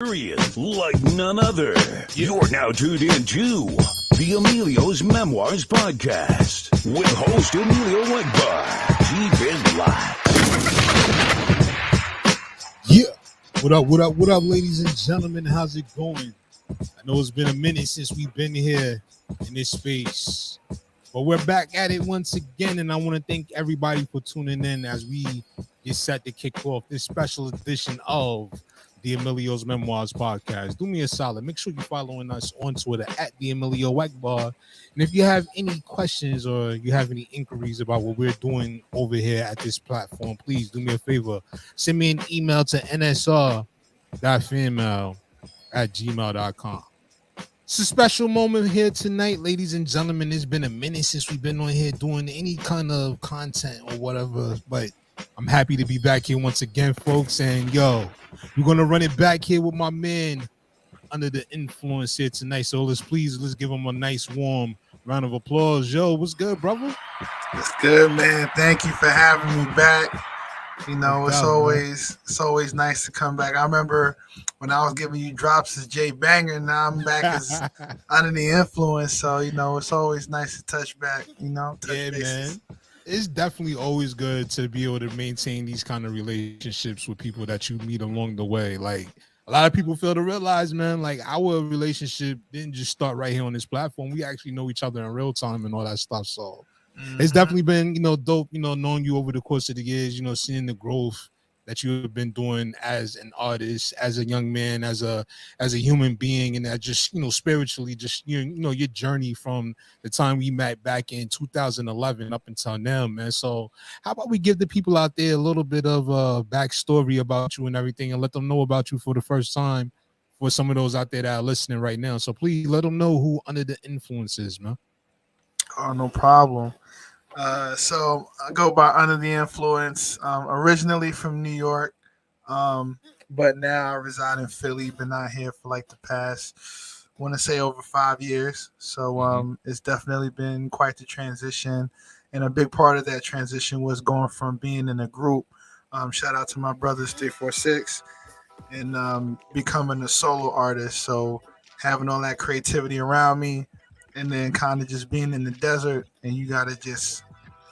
Serious like none other. You're now tuned into the EMillio's Memoirs podcast with host EMillio Keep it live. Yeah. What up, ladies and gentlemen? How's it going? I know it's been a minute since we've been here in this space, but we're back at it once again, and I want to thank everybody for tuning in as we get set to kick off this special edition of the EMillio's Memoirs podcast. Do me a solid. Make sure you're following us on Twitter at the EMillio And if you have any questions or you have any inquiries about what we're doing over here at this platform, please do me a favor. Send me an email to nsr.fanmail@gmail.com. It's a special moment here tonight, ladies and gentlemen. It's been a minute since we've been on here doing any kind of content or whatever, but I'm happy to be back here once again, folks. And yo, we're gonna run it back here with my man Under the Influence here tonight. So let's give him a nice warm round of applause. Yo, what's good, brother? It's good, man. Thank you for having me back. You know, it's always nice to come back. I remember when I was giving you drops as Jay Banger. Now I'm back as Under the Influence. So, you know, it's always nice to touch back, touch bases. Man. It's definitely always good to be able to maintain these kind of relationships with people that you meet along the way. Like, a lot of people fail to realize, man, like our relationship didn't just start right here on this platform. We actually know each other in real time and all that stuff. So it's definitely been, dope, knowing you over the course of the years, seeing the growth that you have been doing as an artist, as a young man, as a human being, and that just, spiritually, just, your journey from the time we met back in 2011 up until now, man. So how about we give the people out there a little bit of a backstory about you and everything and let them know about you for the first time for some of those out there that are listening right now. So please let them know who Under the Influence is, man. Oh, no problem. So I go by Under the Influence, originally from New York, but now I reside in Philly. Been out here for like the past, I want to say over 5 years. So it's definitely been quite the transition. And a big part of that transition was going from being in a group, shout out to my brothers 346, and becoming a solo artist. So having all that creativity around me, and then kind of just being in the desert, and you got to just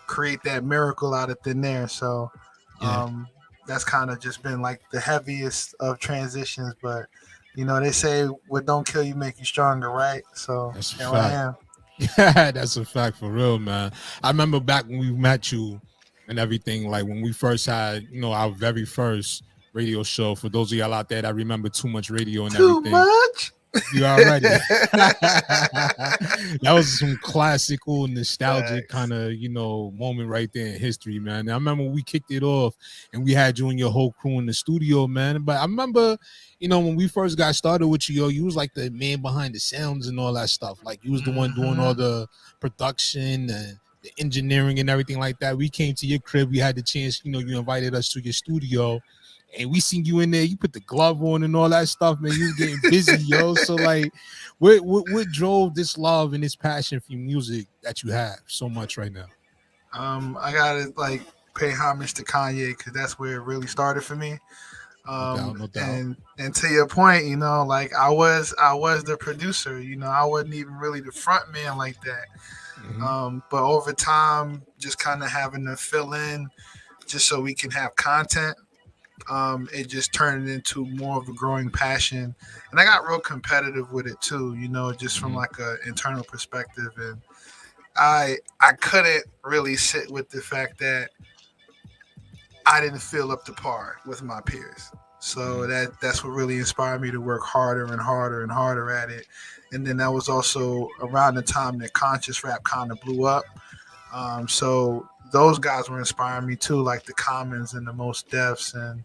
create that miracle out of thin air. So that's kind of just been like the heaviest of transitions. But, they say what don't kill you make you stronger, right? So here I am. Yeah, that's a fact for real, man. I remember back when we met you and everything, like when we first had, our very first radio show. For those of y'all out there that remember Too Much Radio and everything. Too much? You already. That was some classical, nostalgic kind of, moment right there in history, man. I remember we kicked it off and we had you and your whole crew in the studio, man. But I remember, when we first got started with you, you was like the man behind the sounds and all that stuff. Like you was the one doing all the production and the engineering and everything like that. We came to your crib. We had the chance, you invited us to your studio. And we seen you in there. You put the glove on and all that stuff, man. You was getting busy, yo. So, like, what drove this love and this passion for music that you have so much right now? I gotta pay homage to Kanye because that's where it really started for me. No doubt. And to your point, I was the producer. I wasn't even really the front man like that. But over time, just kind of having to fill in, just so we can have content. It just turned into more of a growing passion, and I got real competitive with it too, just from like a internal perspective. And I couldn't really sit with the fact that I didn't feel up to par with my peers. So that's what really inspired me to work harder and harder and harder at it. And then that was also around the time that conscious rap kind of blew up. So those guys were inspiring me too, like the Commons and the Most Defs and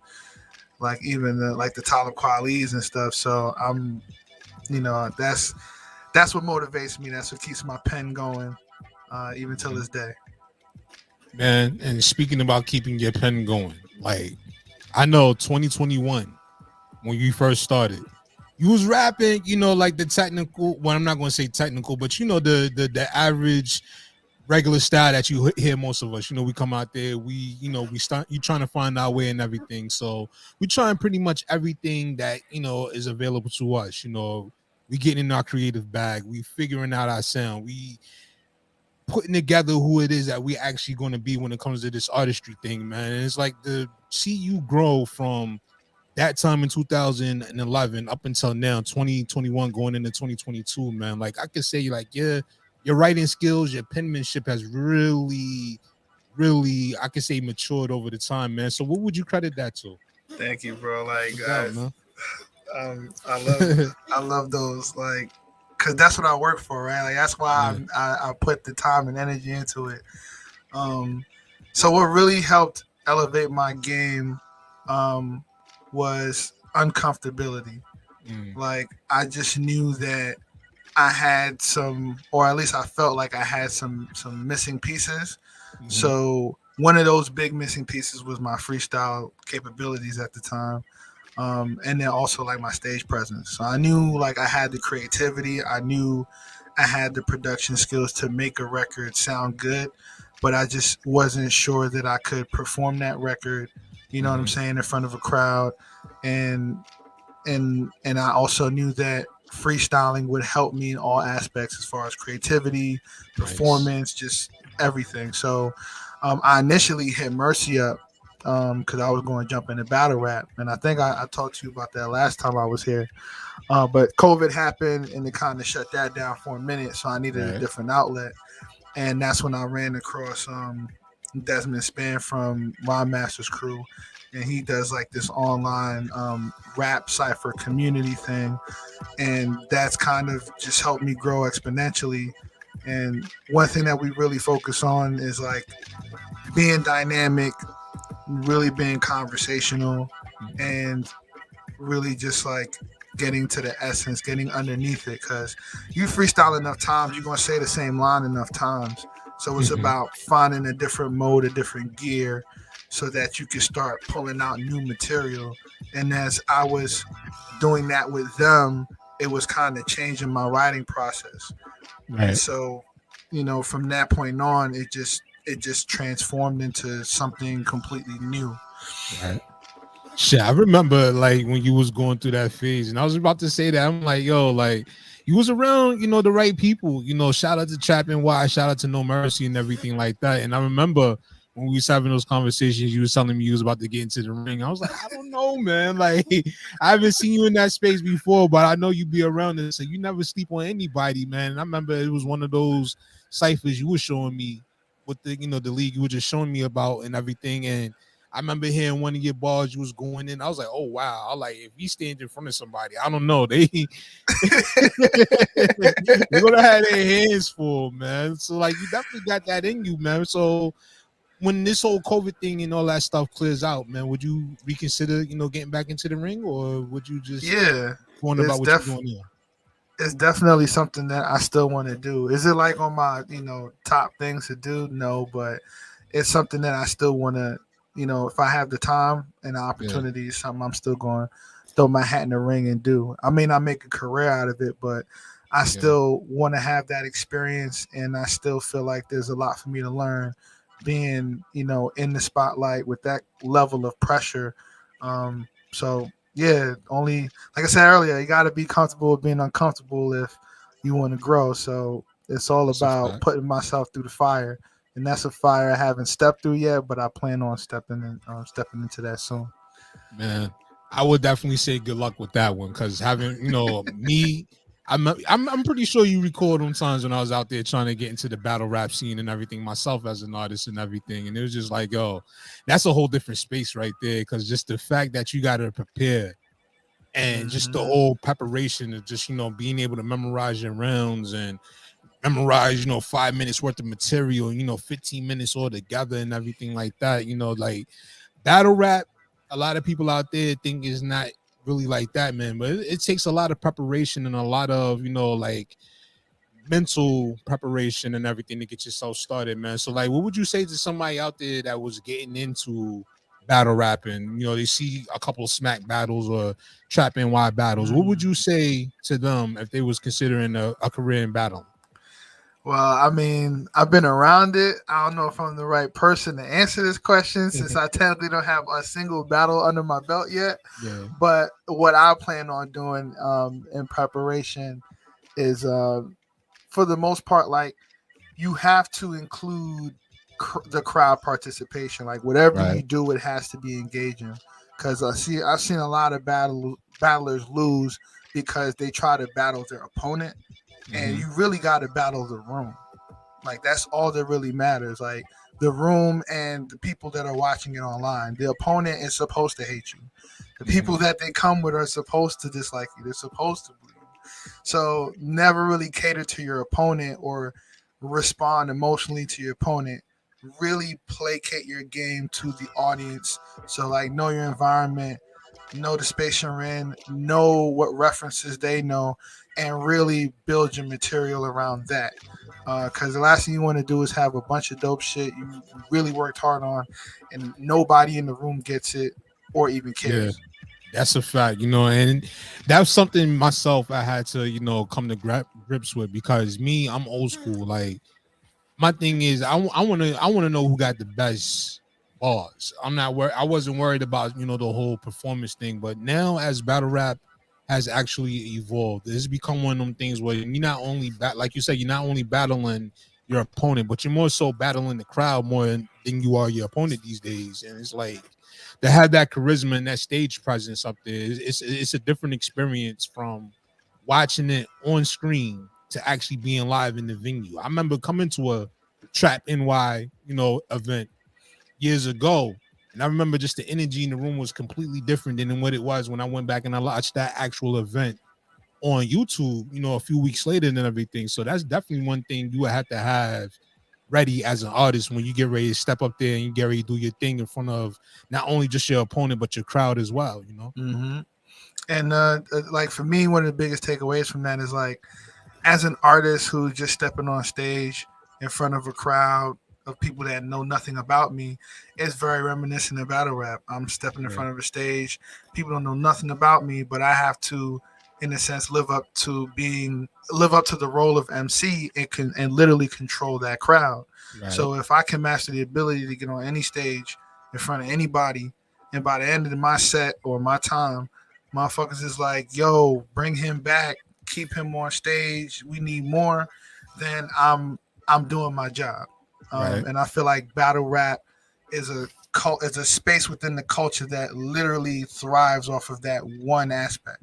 like even the Talib Kweli's and stuff. So I'm, that's what motivates me. That's what keeps my pen going, even till this day. Man, and speaking about keeping your pen going, like I know 2021 when you first started, you was rapping, like the technical. Well, I'm not going to say technical, but the average regular style that you hear most of us. You know, we come out there, we start you trying to find our way and everything. So we trying pretty much everything that is available to us. We getting in our creative bag, we figuring out our sound, we putting together who it is that we actually going to be when it comes to this artistry thing, man. And it's like to see you grow from that time in 2011 up until now, 2021 going into 2022, man. Like I could say, like, your writing skills, your penmanship has really, really, I could say, matured over the time, man. So what would you credit that to? Thank you, bro. Like, Man. I love those, like, because that's what I work for, right? Like that's why I put the time and energy into it. So what really helped elevate my game was uncomfortability. Like I just knew that I had some, or at least I felt like I had some missing pieces. So one of those big missing pieces was my freestyle capabilities at the time. And then also like my stage presence. So I knew like I had the creativity, I knew I had the production skills to make a record sound good, but I just wasn't sure that I could perform that record, you know what I'm saying, in front of a crowd. And I also knew that freestyling would help me in all aspects as far as creativity, performance, just everything. So I initially hit Mercy up because I was going to jump into battle rap, and I think I talked to you about that last time I was here. But COVID happened, and it kind of shut that down for a minute, so I needed a different outlet, and that's when I ran across Desmond Span from Rhyme Masters crew, and he does like this online rap cipher community thing, and that's kind of just helped me grow exponentially. And one thing that we really focus on is like being dynamic, really being conversational, and really just like getting to the essence, getting underneath it. Because you freestyle enough times, you're going to say the same line enough times. So it's about finding a different mode, a different gear, so that you can start pulling out new material. And as I was doing that with them, it was kind of changing my writing process. And so, from that point on, it just transformed into something completely new. Shit, I remember like when you was going through that phase, and I was about to say that. I'm like, yo, like you was around, the right people. Shout out to Trap NY, shout out to No Mercy and everything like that. And I remember when we was having those conversations, you was telling me you was about to get into the ring. I was like, I don't know, man. Like I haven't seen you in that space before, but I know you be around it. So you never sleep on anybody, man. And I remember it was one of those ciphers you were showing me with the league you were just showing me about and everything. And I remember hearing one of your bars you was going in. I was like, oh wow. I like if he stands in front of somebody, I don't know. They're gonna have their hands full, man. So like you definitely got that in you, man. So when this whole COVID thing and all that stuff clears out, man, would you reconsider, getting back into the ring, or would you just going about what you're doing here? It's definitely something that I still want to do. Is it like on my, top things to do? No, but it's something that I still want to, if I have the time and the opportunity, it's something I'm still going to throw my hat in the ring and do. I may not make a career out of it, but I still want to have that experience, and I still feel like there's a lot for me to learn being, in the spotlight with that level of pressure. So yeah, only like I said earlier, you got to be comfortable with being uncomfortable if you want to grow. So it's all about putting myself through the fire, and that's a fire I haven't stepped through yet, but I plan on stepping into that soon. Man, I would definitely say good luck with that one, because having me. I'm pretty sure you record on times when I was out there trying to get into the battle rap scene and everything myself as an artist and everything. And it was just like, yo, that's a whole different space right there. Because just the fact that you got to prepare and just the whole preparation of just, being able to memorize your rounds and memorize, 5 minutes worth of material, 15 minutes all together and everything like that, like battle rap, a lot of people out there think is not really like that, man, but it takes a lot of preparation and a lot of like mental preparation and everything to get yourself started, man. So like what would you say to somebody out there that was getting into battle rapping, they see a couple of smack battles or Trap NY battles, what would you say to them if they was considering a career in battle? Well, I mean, I've been around it. I don't know if I'm the right person to answer this question since I technically don't have a single battle under my belt yet. Yeah. But what I plan on doing in preparation is, for the most part, like you have to include the crowd participation. Like whatever Right. you do, it has to be engaging. Because I've seen a lot of battlers lose because they try to battle their opponent, and Hmm. you really got to battle the room. Like that's all that really matters. Like the room and the people that are watching it online. The opponent is supposed to hate you. The people Hmm. that they come with are supposed to dislike you. They're supposed to believe you. So never really cater to your opponent or respond emotionally to your opponent. Really placate your game to the audience. So like know your environment, know the space you're in, know what references they know, and really build your material around that. Because the last thing you want to do is have a bunch of dope shit you really worked hard on, and nobody in the room gets it or even Yeah. cares. That's a fact, and that's something myself I had to, come to grips with because me, I'm old school. Like my thing is, I want to know who got the best bars. I'm not worried. I wasn't worried about the whole performance thing, but now as battle rap has actually evolved, it's become one of them things where you're not only like you said, you're not only battling your opponent, but you're more so battling the crowd more than you are your opponent these days. And it's like to have that charisma and that stage presence up there, it's a different experience from watching it on screen to actually being live in the venue. I remember coming to a Trap NY, event years ago, and I remember just the energy in the room was completely different than what it was when I went back and I watched that actual event on YouTube, a few weeks later and everything. So that's definitely one thing you would have to have ready as an artist when you get ready to step up there and you get ready to do your thing in front of not only just your opponent but your crowd as well. Mm-hmm. And like for me, one of the biggest takeaways from that is like, as an artist who's just stepping on stage in front of a crowd of people that know nothing about me, it's very reminiscent of battle rap. I'm stepping in Yeah. front of a stage, people don't know nothing about me, but I have to, in a sense, live up to the role of MC and literally control that crowd. Right. So if I can master the ability to get on any stage in front of anybody, and by the end of my set or my time, motherfuckers is like, yo, bring him back, keep him on stage. We need more. Then I'm doing my job. Right. And I feel like battle rap is is a space within the culture that literally thrives off of that one aspect.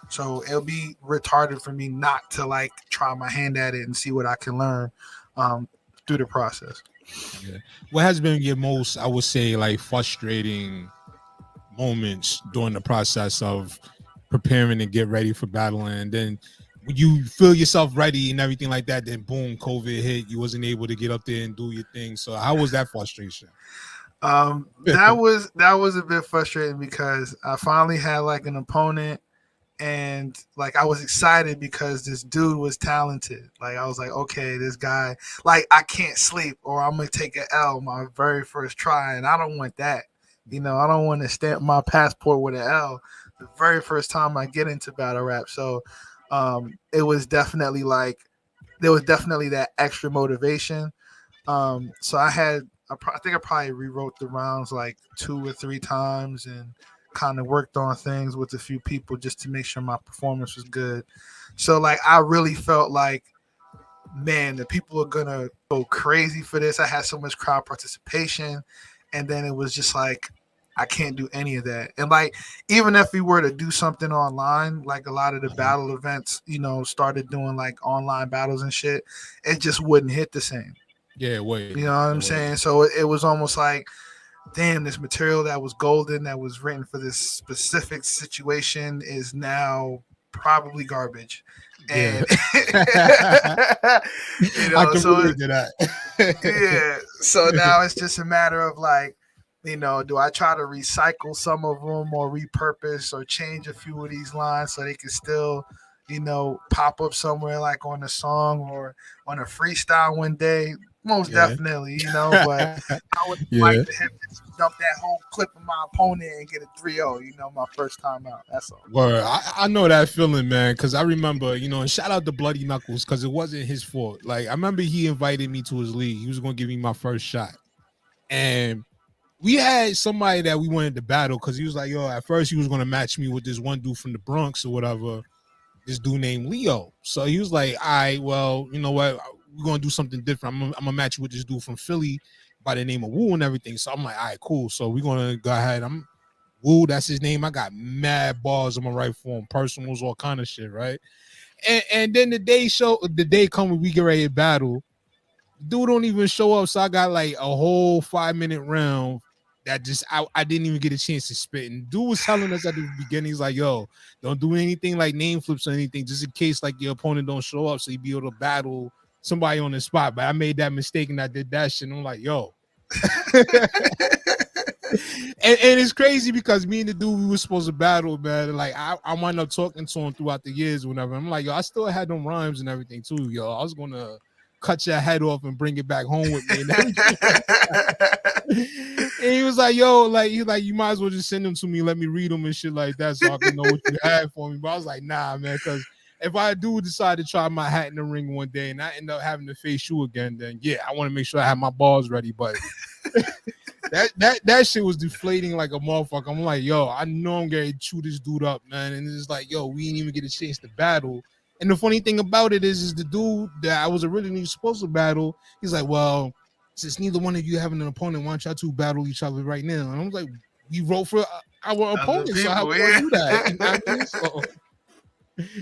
So it'll be retarded for me not to like try my hand at it and see what I can learn um, through the process. Yeah. What has been your most, I would say, like frustrating moments during the process of preparing to get ready for battling, and then when you feel yourself ready and everything like that, then boom, COVID hit, you wasn't able to get up there and do your thing. So how was that frustration? That was a bit frustrating because I finally had like an opponent, and like I was excited because this dude was talented. Like I was like, okay, this guy, like I can't sleep or I'm gonna take an L my very first try, and I don't want that. I don't want to stamp my passport with an L the very first time I get into battle rap. So it was definitely like there was definitely that extra motivation. So I think I probably rewrote the rounds like 2 or 3 times and kind of worked on things with a few people just to make sure my performance was good. So like I really felt like, man, the people are gonna go crazy for this. I had so much crowd participation, and then it was just like I can't do any of that. And like even if we were to do something online, like a lot of the battle events, started doing like online battles and shit, it just wouldn't hit the same. Yeah, wait. You know what I'm saying? So it was almost like, damn, this material that was golden, that was written for this specific situation, is now probably garbage. Yeah. And I can so relate to that. yeah, so now it's just a matter of like, do I try to recycle some of them or repurpose or change a few of these lines so they can still, pop up somewhere like on a song or on a freestyle one day? most definitely, you know. But I would like to have to dump that whole clip of my opponent and get a 3-0, you know, my first time out. That's all. Word. I know that feeling, man, because I remember, you know, and shout out to Bloody Knuckles, because it wasn't his fault. Like, I remember he invited me to his league. He was going to give me my first shot. And we had somebody that we wanted to battle, because he was like, yo, at first he was going to match me with this one dude from the Bronx or whatever, this dude named Leo. So he was like, all right, well, you know what? We're going to do something different. I'm going to match you with this dude from Philly by the name of Woo and everything. So I'm like, all right, cool. So we're going to go ahead. Woo, that's his name. I got mad balls on my right form, personals, all kind of shit, right? And then the day come when we get ready to battle, dude don't even show up. So I got like a whole 5-minute round that just I didn't even get a chance to spit. And dude was telling us at the beginning, he's like, yo, don't do anything like name flips or anything, just in case like your opponent don't show up, so you be able to battle somebody on the spot. But I made that mistake and I did that shit. And I'm like, yo. and it's crazy because me and the dude we were supposed to battle, man. Like I wound up talking to him throughout the years, whenever. I'm like, yo, I still had them rhymes and everything too, yo. I was gonna cut your head off and bring it back home with me. And he was like, yo, like he's like, you might as well just send them to me, let me read them and shit like that, so I can know what you had for me. But I was like, nah, man, because if I do decide to try my hat in the ring one day and I end up having to face you again, then yeah, I want to make sure I have my balls ready. But that shit was deflating like a motherfucker. I'm like, yo, I know I'm gonna chew this dude up, man. And it's like, yo, we didn't even get a chance to battle. And the funny thing about it is the dude that I was originally supposed to battle, he's like, well, since neither one of you having an opponent, why don't y'all two battle each other right now? And I was like, we wrote for our opponents, so how we gonna do that? You know what I mean? So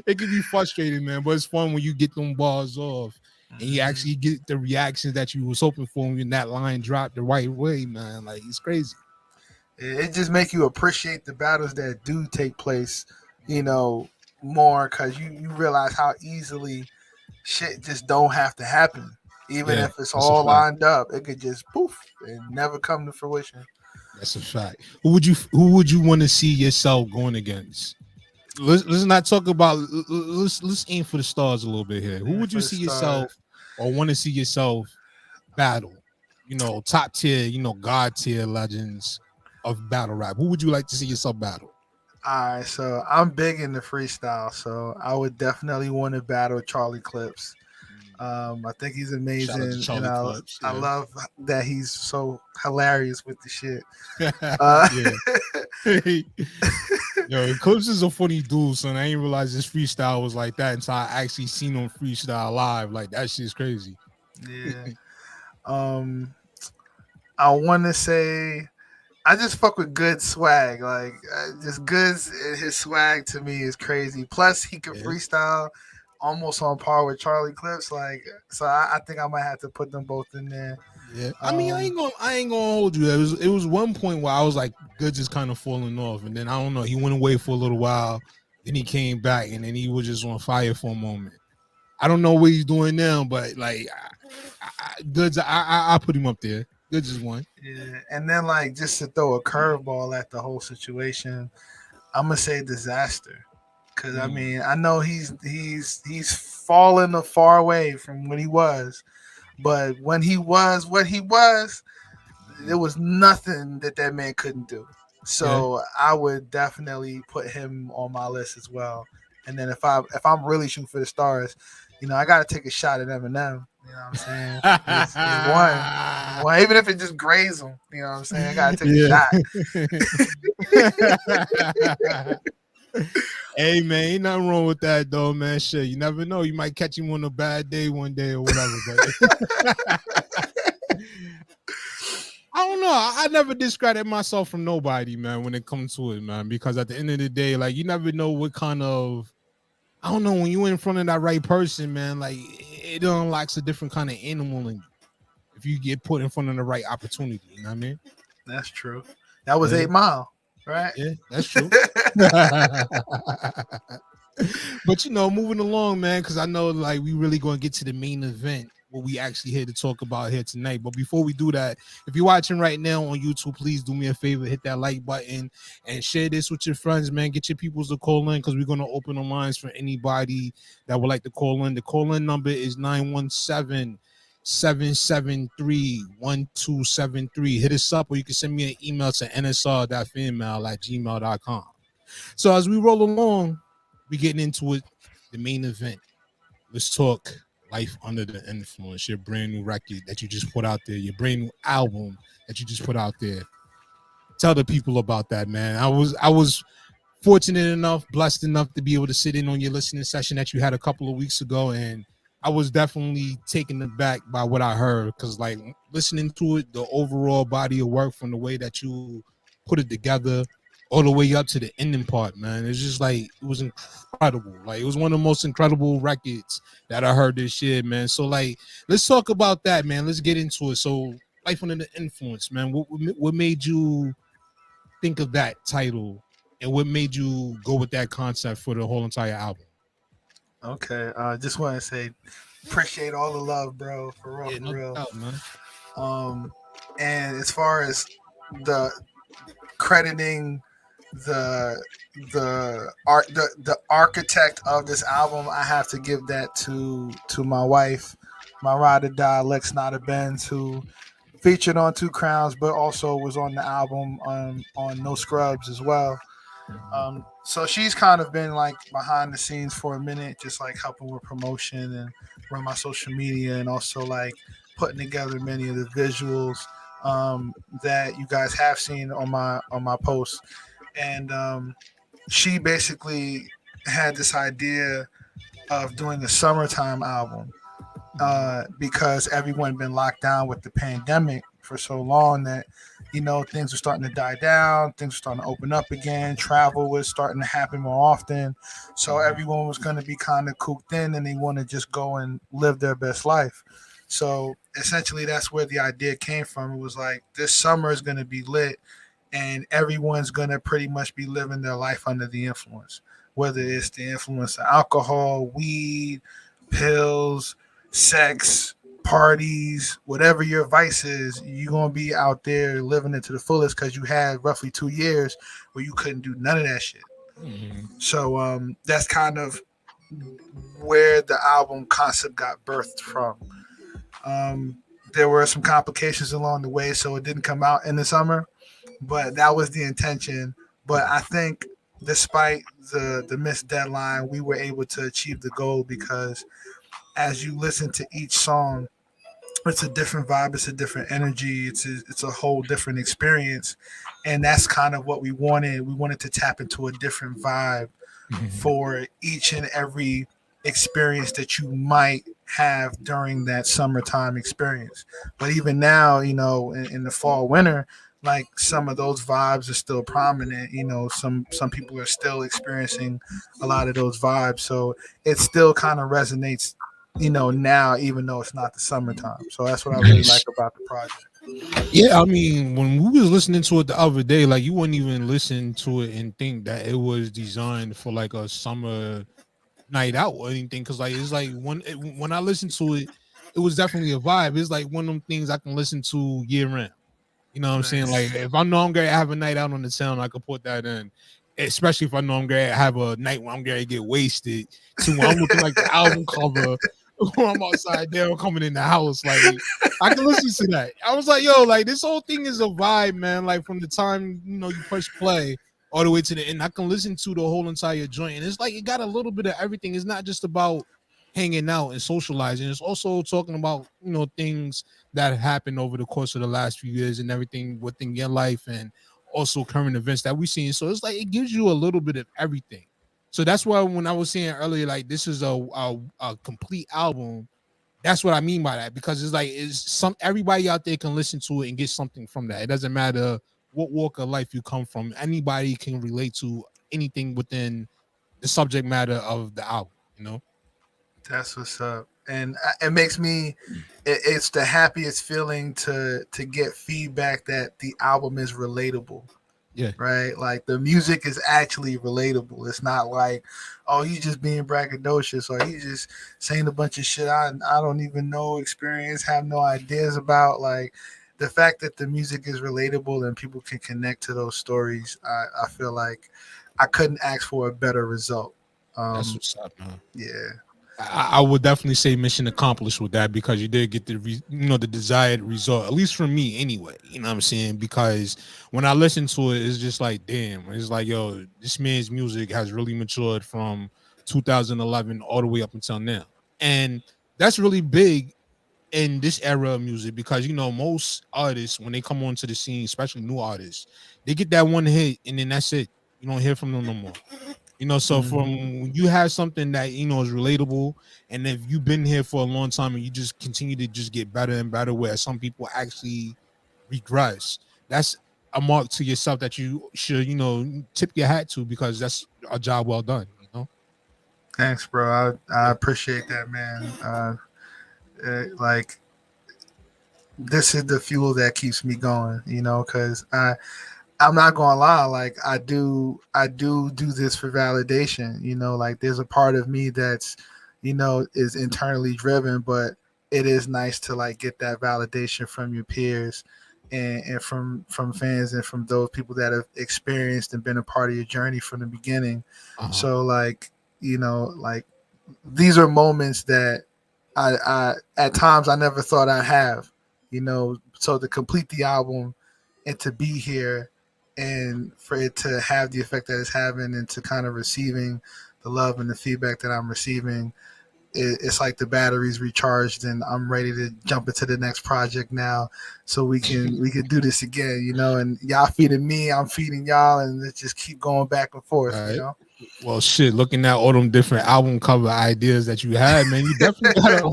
it can be frustrating, man, but it's fun when you get them balls off and you actually get the reactions that you was hoping for when that line dropped the right way, man. Like, it's crazy. It just make you appreciate the battles that do take place, you know, more, because you realize how easily shit just don't have to happen. Even if it's all lined up, it could just poof and never come to fruition. That's a fact. Who would you want to see yourself going against? Let's not talk about. Let's aim for the stars a little bit here. Who would you see yourself or want to see yourself battle? You know, top tier, you know, god tier legends of battle rap. Who would you like to see yourself battle? All right, so I'm big into freestyle, so I would definitely want to battle Charlie Clips. I think he's amazing. And I love that he's so hilarious with the shit. Yo, Clips is a funny dude, son. I didn't realize his freestyle was like that until I actually seen him freestyle live. Like, that shit's crazy. Yeah. I want to say I just fuck with Good swag. Like, just Good's his swag to me is crazy. Plus, he can freestyle almost on par with Charlie Clips. Like, so I think I might have to put them both in there. Yeah, I mean, I ain't gonna hold you. It was one point where I was like, Goods is kind of falling off, and then I don't know. He went away for a little while, then he came back, and then he was just on fire for a moment. I don't know what he's doing now, but like, Goods, I put him up there. Goods is one. Yeah, and then like just to throw a curveball at the whole situation, I'm gonna say Disaster, because I mean I know he's fallen far away from what he was, but when he was what he was, there was nothing that man couldn't do. So I would definitely put him on my list as well. And then if I'm really shooting for the stars, you know, I got to take a shot at Eminem. You know what I'm saying? It's one. Even if it just grazes him, you know what I'm saying? I got to take a shot. Hey, man, ain't nothing wrong with that, though, man. Shit, you never know. You might catch him on a bad day one day or whatever. But I don't know. I never discredit myself from nobody, man, when it comes to it, man, because at the end of the day, like, you never know what kind of, I don't know, when you're in front of that right person, man, like, it unlocks a different kind of animal in you if you get put in front of the right opportunity. You know what I mean? That's true. That was 8 Mile, right? Yeah, that's true. But, you know, moving along, man, because I know, like, we really going to get to the main event, what we actually here to talk about here tonight. But before we do that, if you're watching right now on YouTube, please do me a favor, hit that like button and share this with your friends, man. Get your peoples to call in, because we're going to open the lines for anybody that would like to call in. The call-in number is 917 773-1273. Hit us up, or you can send me an email to nsr.fanmail@gmail.com. So as we roll along, we getting into it, the main event. Let's talk Life Under the Influence, your brand new record that you just put out there, your brand new album that you just put out there. Tell the people about that, man. I was fortunate enough, blessed enough to be able to sit in on your listening session that you had a couple of weeks ago, and I was definitely taken aback by what I heard, because like listening to it, the overall body of work from the way that you put it together all the way up to the ending part, man, it's just like it was incredible. Like it was one of the most incredible records that I heard this year, man. So like let's talk about that, man. Let's get into it. So Life Under the Influence, man. What made you think of that title, and what made you go with that concept for the whole entire album? Okay, just want to say appreciate all the love, bro. For real, Yeah, for no real. doubt, man. And as far as the crediting the architect of this album, I have to give that to my wife, my ride or die Lex Nada Benz, who featured on Two Crowns, but also was on the album on No Scrubs as well. So she's kind of been like behind the scenes for a minute, just like helping with promotion and run my social media, and also like putting together many of the visuals that you guys have seen on my posts. And she basically had this idea of doing a summertime album because everyone been locked down with the pandemic for so long that things were starting to die down, things were starting to open up again, travel was starting to happen more often, so everyone was going to be kind of cooped in and they want to just go and live their best life. So essentially that's where the idea came from. It was like this summer is going to be lit and everyone's going to pretty much be living their life under the influence, whether it's the influence of alcohol, weed, pills, sex, parties, whatever your vice is, you're going to be out there living it to the fullest because you had roughly 2 years where you couldn't do none of that shit. So that's kind of where the album concept got birthed from. There were some complications along the way, so it didn't come out in the summer, but that was the intention. But I think despite the missed deadline, we were able to achieve the goal because as you listen to each song, it's a different vibe, it's a different energy, it's a whole different experience, and that's kind of what we wanted. We wanted to tap into a different vibe for each and every experience that you might have during that summertime experience. But even now, in the fall, winter, like some of those vibes are still prominent. Some people are still experiencing a lot of those vibes, so it still kind of resonates now, even though it's not the summertime. So that's what I really like about the project. Yeah, I mean, when we was listening to it the other day, like you wouldn't even listen to it and think that it was designed for like a summer night out or anything. Cause like it's like when I listened to it, it was definitely a vibe. It's like one of them things I can listen to year round. You know what I'm saying? Like if I know I'm gonna have a night out on the town, I could put that in. Especially if I know I'm gonna have a night where I'm gonna get wasted. So when I'm looking like the album cover, when I'm outside there, I'm coming in the house. Like I can listen to that. I was like, yo, like this whole thing is a vibe, man. Like from the time you push play all the way to the end, I can listen to the whole entire joint, and it's like it got a little bit of everything. It's not just about hanging out and socializing. It's also talking about things that happened over the course of the last few years and everything within your life, and also current events that we've seen. So it's like it gives you a little bit of everything. So that's why when I was saying earlier, like this is a complete album. That's what I mean by that, because it's like everybody out there can listen to it and get something from that. It doesn't matter what walk of life you come from. Anybody can relate to anything within the subject matter of the album. That's what's up. And it makes me it's the happiest feeling to get feedback that the album is relatable. Yeah. Right? Like the music is actually relatable. It's not like, oh, he's just being braggadocious or he's just saying a bunch of shit I don't even know, experience, have no ideas about. Like the fact that the music is relatable and people can connect to those stories, I feel like I couldn't ask for a better result. That's what's up, man. Yeah. I would definitely say mission accomplished with that, because you did get the the desired result, at least from me anyway. You know what I'm saying? Because when I listen to it, it's just like, damn, it's like, yo, this man's music has really matured from 2011 all the way up until now, and that's really big in this era of music, because most artists, when they come onto the scene, especially new artists, they get that one hit and then that's it. You don't hear from them no more. So from Mhm. you have something that is relatable, and if you've been here for a long time and you just continue to just get better and better, where some people actually regress, that's a mark to yourself that you should tip your hat to, because that's a job well done. Thanks, bro. I Yeah. appreciate that, man. Like this is the fuel that keeps me going, because I'm not gonna lie, like I do this for validation, like there's a part of me that's, is internally driven, but it is nice to like get that validation from your peers and from fans and from those people that have experienced and been a part of your journey from the beginning. Uh-huh. So like, like these are moments that I at times I never thought I'd have, so to complete the album and to be here and for it to have the effect that it's having and to kind of receiving the love and the feedback that I'm receiving, it's like the batteries recharged and I'm ready to jump into the next project now, so we can do this again, and y'all feeding me, I'm feeding y'all, and let's just keep going back and forth, Right. Well, shit, looking at all them different album cover ideas that you had, man, you definitely got a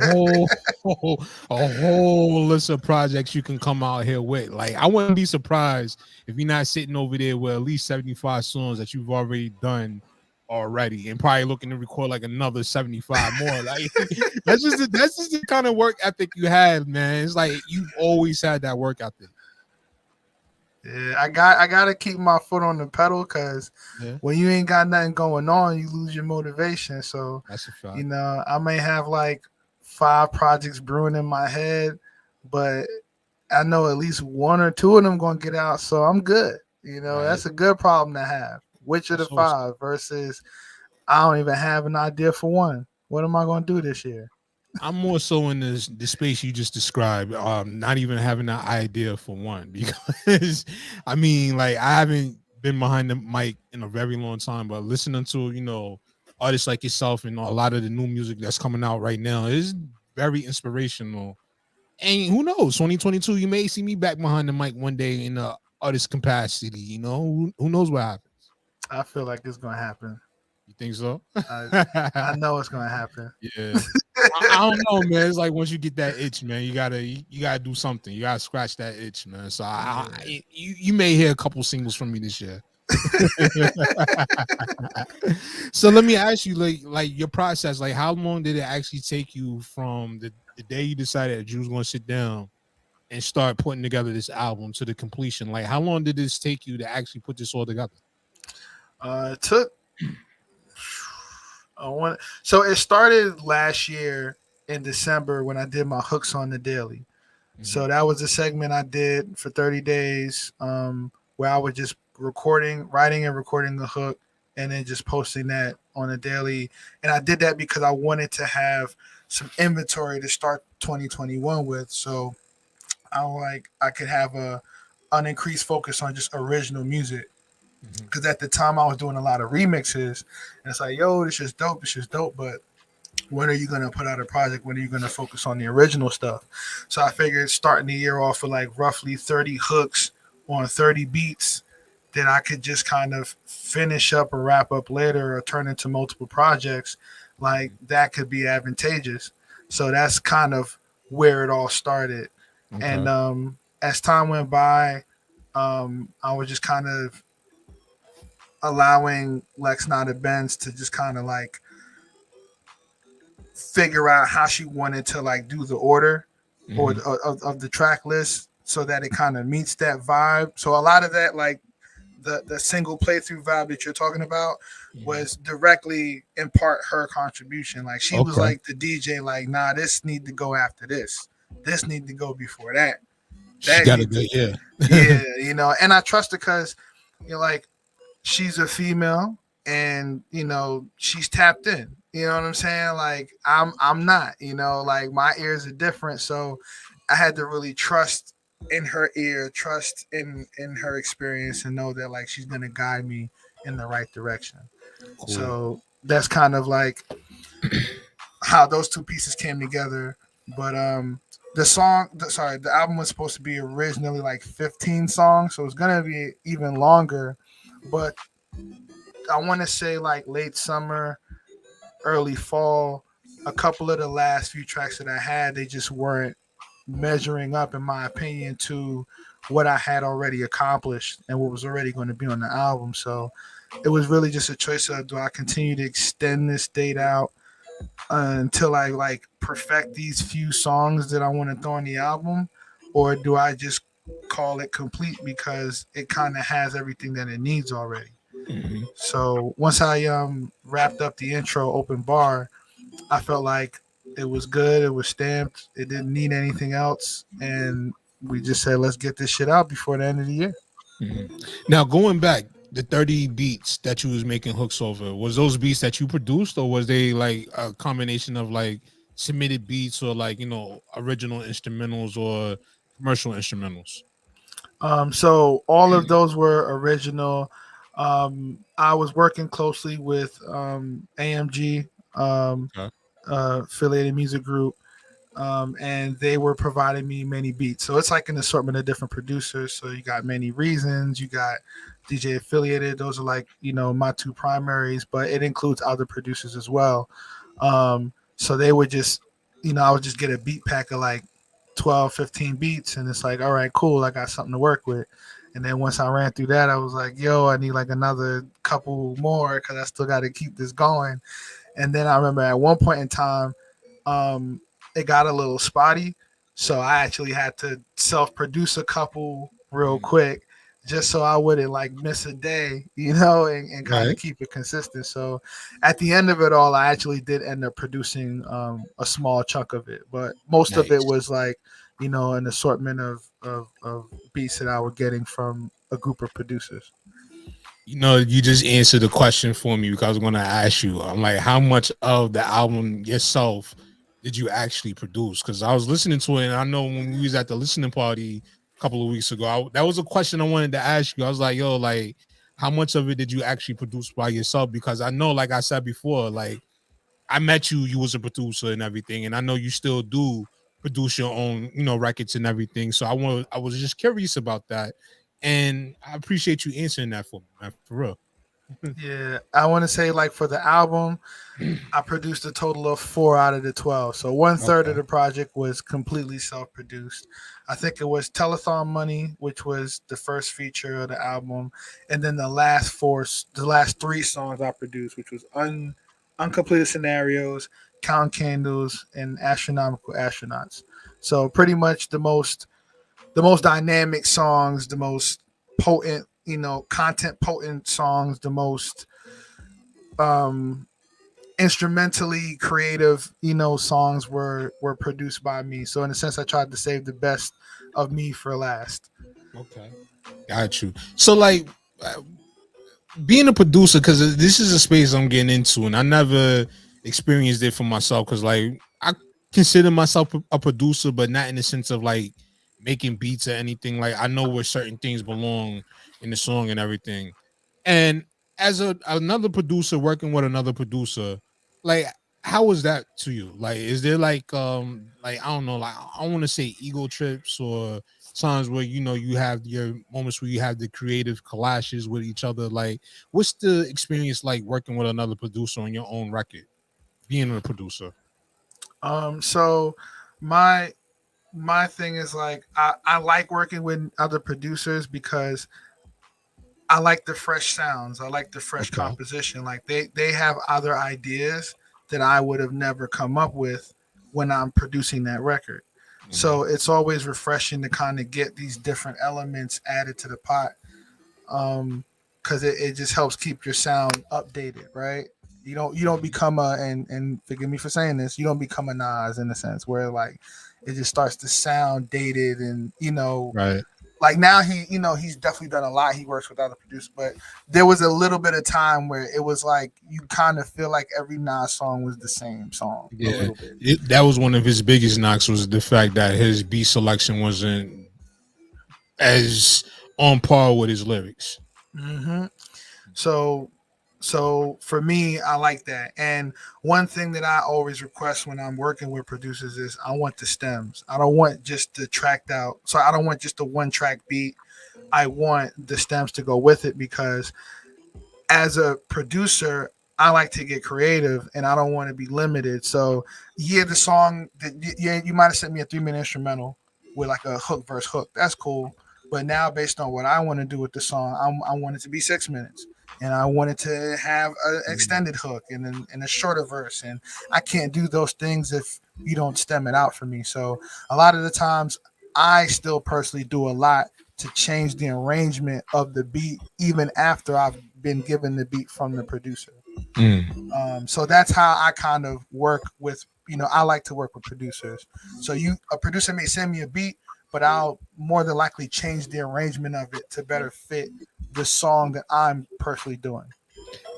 whole list of projects you can come out here with. Like, I wouldn't be surprised if you're not sitting over there with at least 75 songs that you've already done already, and probably looking to record like another 75 more. Like, that's just the kind of work ethic you have, man. It's like you've always had that work ethic. Yeah, I gotta keep my foot on the pedal, because Yeah, when you ain't got nothing going on, you lose your motivation. So, that's a fact. I may have like 5 projects brewing in my head, but I know at least 1 or 2 of them gonna get out, so I'm good. Right. That's a good problem to have. Which of the That's awesome. 5 versus I don't even have an idea for one. What am I gonna do this year? I'm more so in the space you just described, not even having an idea for one, because I mean, like, I haven't been behind the mic in a very long time, but listening to artists like yourself and a lot of the new music that's coming out right now is very inspirational. And who knows, 2022, you may see me back behind the mic one day in a artist capacity. Who knows what happens? I feel like it's gonna happen. You think so? I I know it's gonna happen. Yeah. I don't know, man. It's like once you get that itch, man, you gotta do something. You gotta scratch that itch, man. So you may hear a couple singles from me this year. So let me ask you, like your process, like how long did it actually take you from the day you decided that you was gonna sit down and start putting together this album to the completion? Like, how long did this take you to actually put this all together? It took so it started last year in December when I did my hooks on the daily. Mhm. So that was a segment I did for 30 days, where I was just writing and recording the hook, and then just posting that on a daily. And I did that because I wanted to have some inventory to start 2021 with. So I could have an increased focus on just original music. Mhm. Because at the time I was doing a lot of remixes, and it's like, yo, this is dope, but when are you gonna put out a project? When are you gonna focus on the original stuff? So I figured starting the year off with like roughly 30 hooks on 30 beats that I could just kind of finish up or wrap up later or turn into multiple projects, like that could be advantageous. So that's kind of where it all started. And Okay. as time went by, I was just kind of allowing Lex Nada Benz to just kind of like figure out how she wanted to like do the order or Mhm. of the track list so that it kind of meets that vibe. So a lot of that, like the single playthrough vibe that you're talking about, Mhm. was directly in part her contribution. Like she was Okay. like the DJ, like, nah, this need to go after this. This need to go before that. She That got a need to, good, yeah. yeah, and I trust her because like she's a female and she's tapped in. You know what I'm saying? Like I'm not, like my ears are different. So I had to really trust in her ear, trust in her experience and know that like she's gonna guide me in the right direction. Cool. So that's kind of like how those two pieces came together. But the album was supposed to be originally like 15 songs, so it's gonna be even longer. But I want to say like late summer, early fall, a couple of the last few tracks that I had, they just weren't measuring up, in my opinion, to what I had already accomplished and what was already going to be on the album. So it was really just a choice of, do I continue to extend this date out until I like perfect these few songs that I want to throw on the album, or do I just call it complete because it kind of has everything that it needs already. Hmm. So once I wrapped up the intro open bar, I felt like it was good. It was stamped. It didn't need anything else, and we just said, let's get this shit out before the end of the year. Hmm. Now going back, the 30 beats that you was making hooks over, was those beats that you produced, or was they like a combination of like submitted beats or like original instrumentals or commercial instrumentals? So all of those were original. I was working closely with AMG, um, Okay. affiliated music group, and they were providing me many beats. So it's like an assortment of different producers. So you got Many Reasons, you got DJ Affiliated. Those are like my two primaries, but it includes other producers as well. So they would just, I would just get a beat pack of like 12, 15 beats, and it's like, all right, cool, I got something to work with. And then once I ran through that, I was like, yo, I need like another couple more because I still got to keep this going. And then I remember at one point in time, um, it got a little spotty, so I actually had to self-produce a couple real Mhm. quick, just so I wouldn't like miss a day, and kind of Right. keep it consistent. So at the end of it all, I actually did end up producing a small chunk of it, but most of it Nice. was like an assortment of beats that I was getting from a group of producers. You just answered the question for me because I was going to ask you. I'm like, how much of the album yourself did you actually produce? Because I was listening to it, and I know when we was at the listening party a couple of weeks ago, that was a question I wanted to ask you. I was like, yo, like, how much of it did you actually produce by yourself? Because I know, like I said before, like I met you, you was a producer and everything, and I know you still do produce your own, records and everything. So I was just curious about that, and I appreciate you answering that for me, man, for real. Yeah, I want to say like for the album, I produced a total of 4 out of the 12. So one third of Okay. the project was completely self produced. I think it was Telethon Money, which was the first feature of the album. And then the last three songs I produced, which was Uncompleted Scenarios, Count Candles, and Astronomical Astronauts. So pretty much the most dynamic songs, the most potent, content potent songs, the most um instrumentally creative, songs were produced by me. So in a sense, I tried to save the best of me for last. Okay. Got you. So like uh, being a producer, because this is a space I'm getting into, and I never experienced it for myself. Because like I consider myself a producer, but not in the sense of like making beats or anything. Like I know where certain things belong in the song and everything. And as another producer working with another producer, like how was that to you? Like, is there like I don't know, like I don't want to say ego trips or times where you have your moments where you have the creative clashes with each other. Like, what's the experience like working with another producer on your own record, being a producer? So my my thing is like I like working with other producers because I like the fresh sounds. I like the fresh Okay. composition. Like they have other ideas that I would have never come up with when I'm producing that record. Mhm. So it's always refreshing to kind of get these different elements added to the pot. Because it just helps keep your sound updated, right? You don't Mhm. become and forgive me for saying this, you don't become a Nas in a sense where like it just starts to sound dated and Right. like now he's definitely done a lot. He works with other producers, but there was a little bit of time where it was like you kind of feel like every Nas song was the same song a Yeah, little bit. that was one of his biggest knocks was the fact that his beat selection wasn't as on par with his lyrics. Hmm. So for me, I like that. And one thing that I always request when I'm working with producers is I want the stems. I don't want just the tracked out. So I don't want just a one track beat. I want the stems to go with it because as a producer, I like to get creative and I don't want to be limited. So yeah, the song that you might have sent me a 3 minute instrumental with like a hook verse hook. That's cool. But now based on what I want to do with the song, I want it to be 6 minutes. And I wanted to have an extended hook and a shorter verse. And I can't do those things if you don't stem it out for me. So a lot of the times I still personally do a lot to change the arrangement of the beat even after I've been given the beat from the producer. Mm. So that's how I kind of work with, I like to work with producers. So a producer may send me a beat, but I'll more than likely change the arrangement of it to better fit the song that I'm personally doing.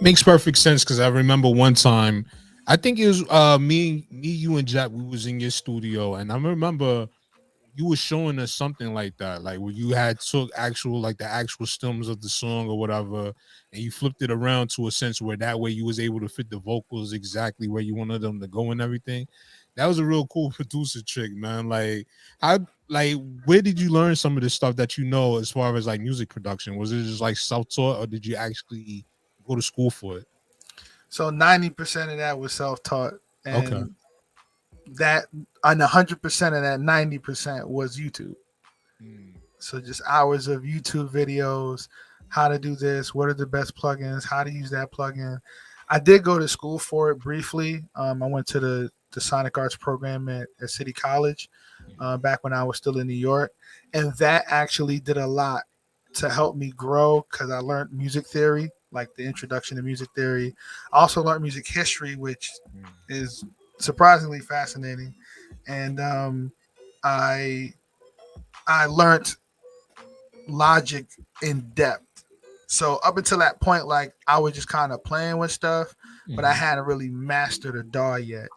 Makes perfect sense because I remember one time, I think it was you and Jack. We was in your studio, and I remember you were showing us something like that, like where you had took actual like the actual stems of the song or whatever, and you flipped it around to a sense where that way you was able to fit the vocals exactly where you wanted them to go and everything. That was a real cool producer trick, man. Like, how, like, where did you learn some of the stuff that you know as far as like music production? Was it just like self taught, or did you actually go to school for it? So 90% of that was self taught, Okay. and that and 100% of that 90% was YouTube. Mm. So just hours of YouTube videos, how to do this, what are the best plugins, how to use that plugin. I did go to school for it briefly. I went to the Sonic Arts program at City College back when I was still in New York, and that actually did a lot to help me grow because I learned music theory, like the introduction to music theory. I also learned music history, which is surprisingly fascinating, and I I learned logic in depth. So up until that point, like I was just kind of playing with stuff, but I Mhm. hadn't really mastered a DAW yet.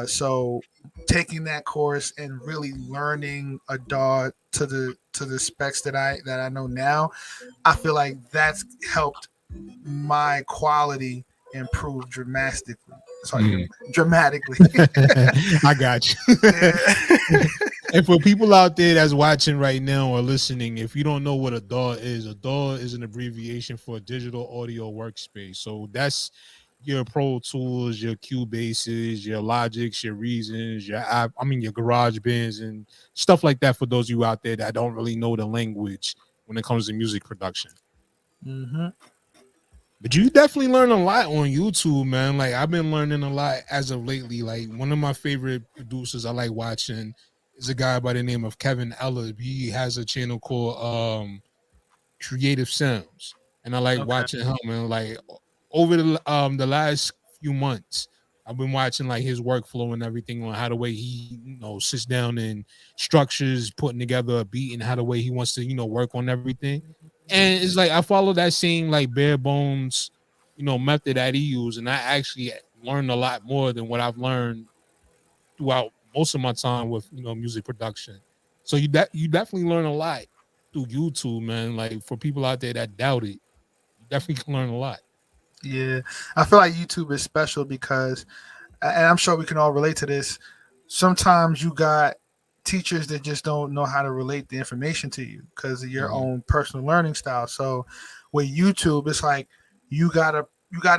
So taking that course and really learning a DAW to the specs that I know now, I feel like that's helped my quality improve dramatically. Sorry, Mm. dramatically. I got you. Yeah. And for people out there that's watching right now or listening, if you don't know what a DAW is an abbreviation for digital audio workspace. So that's your Pro Tools, your Cubases, your Logics, your Reasons, your Garage Bands and stuff like that. For those of you out there that don't really know the language when it comes to music production. Hmm. But you definitely learn a lot on YouTube, man. Like I've been learning a lot as of lately. Like one of my favorite producers I like watching is a guy by the name of Kevin Eller. He has a channel called Creative Sounds, and I like Okay. watching him. And like over the last few months, I've been watching like his workflow and everything on how the way he sits down and structures putting together a beat and how the way he wants to work on everything. And it's like I follow that same like bare bones method that he used, and I actually learned a lot more than what I've learned throughout most of my time with music production. So you definitely learn a lot through YouTube, man. Like for people out there that doubt it, you definitely can learn a lot. Yeah, I feel like YouTube is special because, and I'm sure we can all relate to this. Sometimes you got teachers that just don't know how to relate the information to you because of your Mhm. own personal learning style. So with YouTube, it's like you got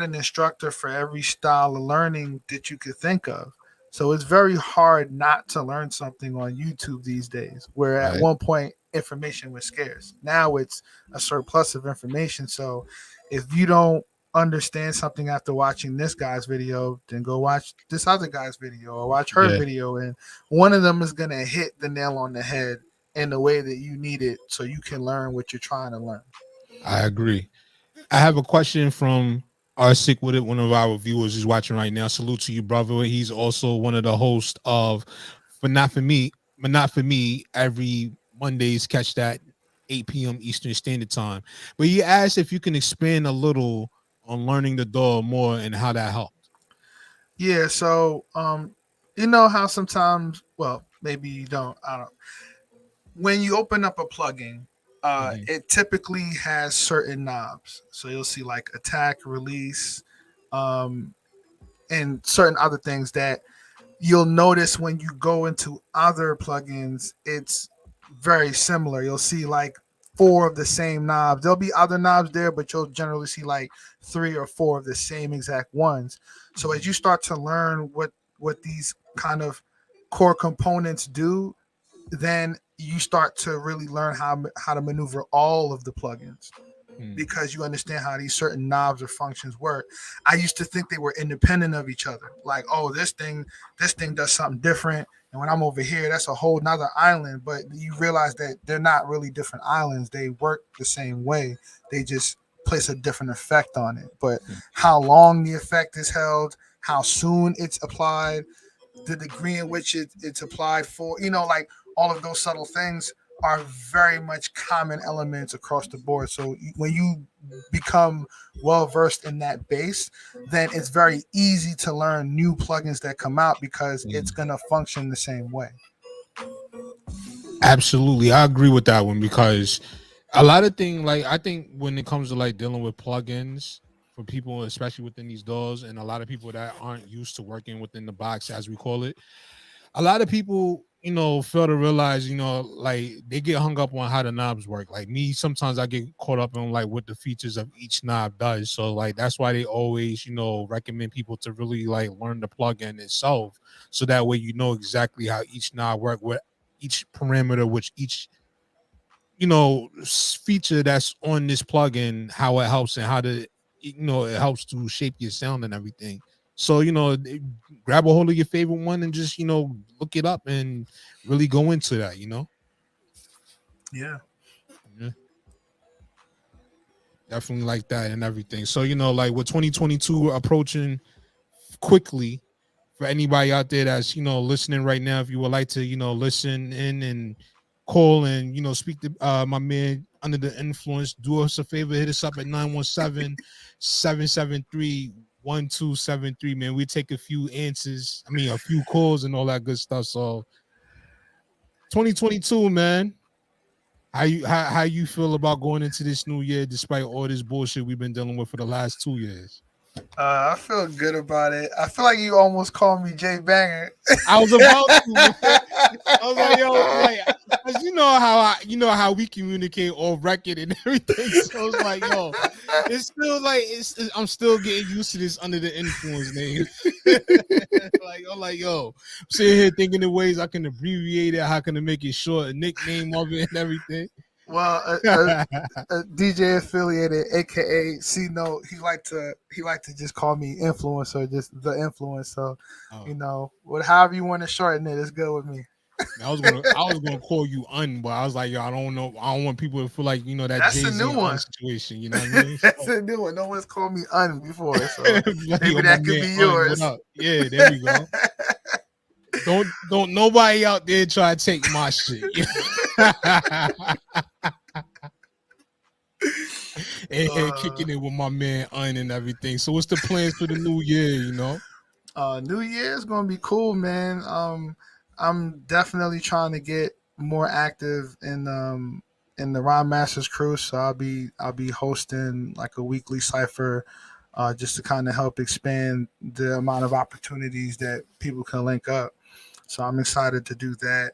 an instructor for every style of learning that you could think of. So it's very hard not to learn something on YouTube these days. Where at Right. one point information was scarce. Now it's a surplus of information. So if you don't understand something after watching this guy's video, then go watch this other guy's video or watch her Yeah, video. And one of them is going to hit the nail on the head in the way that you need it so you can learn what you're trying to learn. I agree. I have a question from our sick with it. One of our viewers is watching right now. Salute to you, brother. He's also one of the hosts of, but not for me, every Mondays. Catch that 8 p.m. Eastern Standard Time. But he asked if you can expand a little on learning the DAW more and how that helped. Yeah, so you know how sometimes, well, maybe you don't. I don't. When you open up a plugin, it typically has certain knobs. So you'll see like attack, release, um, and certain other things that you'll notice when you go into other plugins. It's very similar. You'll see like four of the same knobs. There'll be other knobs there, but you'll generally see like three or four of the same exact ones. So as you start to learn what these kind of core components do, then you start to really learn how to maneuver all of the plugins because you understand how these certain knobs or functions work. I used to think they were independent of each other. Like, oh, this thing does something different. And when I'm over here, that's a whole nother island. But you realize that they're not really different islands. They work the same way. They just place a different effect on it. But how long the effect is held, how soon it's applied, the degree in which it's applied for, like all of those subtle things are very much common elements across the board. So when you become well versed in that base, then it's very easy to learn new plugins that come out because it's going to function the same way. Absolutely. I agree with that one because a lot of things, like I think when it comes to like dealing with plugins for people, especially within these DAWs and a lot of people that aren't used to working within the box, as we call it, a lot of people, fail to realize, like they get hung up on how the knobs work. Like me, sometimes I get caught up on like what the features of each knob does. So like that's why they always, recommend people to really like learn the plugin itself. So that way exactly how each knob work, what each parameter, which each feature that's on this plugin, how it helps and how to it helps to shape your sound and everything. So grab a hold of your favorite one and just look it up and really go into that. Yeah. Definitely like that and everything. So like with 2022 approaching quickly, for anybody out there that's listening right now, if you would like to listen in and call and speak to my man Under the Influence, do us a favor, hit us up at 917-773-1273. Man, we take a few answers, a few calls and all that good stuff. So 2022, man, how you feel about going into this new year despite all this bullshit we've been dealing with for the last 2 years? I feel good about it. I feel like you almost called me Jay Banger. I was about to. I was like, yo, like, cause you know how we communicate off record and everything. So it's like, yo, it's still like I'm still getting used to this Under the Influence name. I'm like, yo, I'm sitting here thinking of ways I can abbreviate it, how can I make it short, a nickname of it and everything. Well, a DJ affiliated, aka C Note, he like to just call me influencer, just the influence. So, however you want to shorten it, it's good with me. I was gonna call you but I was like, yo, I don't know. I don't want people to feel like that that's Jay-Z a new one situation. You know what I mean? That's a new one. No one's called me before, so maybe that could be yours. Yeah, there we go. Don't nobody out there try to take my shit. and kicking it with my man and everything. So what's the plans for the new year? New Year is gonna be cool, man. I'm definitely trying to get more active in the Rhyme Masters crew. So I'll be hosting like a weekly cipher, just to kind of help expand the amount of opportunities that people can link up. So I'm excited to do that,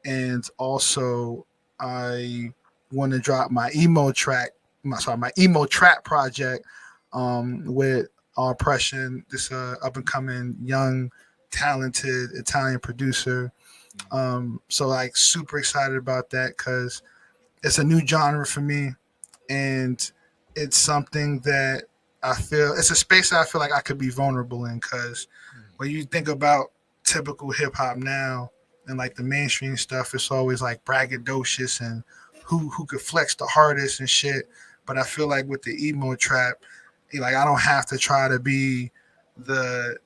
and also I want to drop my emo trap project with Aure Pure, this up and coming young talented Italian producer. So like super excited about that because it's a new genre for me, and it's something that it's a space that I feel like I could be vulnerable in, because when you think about typical hip hop now and like the mainstream stuff, it's always like braggadocious and who could flex the hardest and shit. But I feel like with the emo trap, like I don't have to try to be the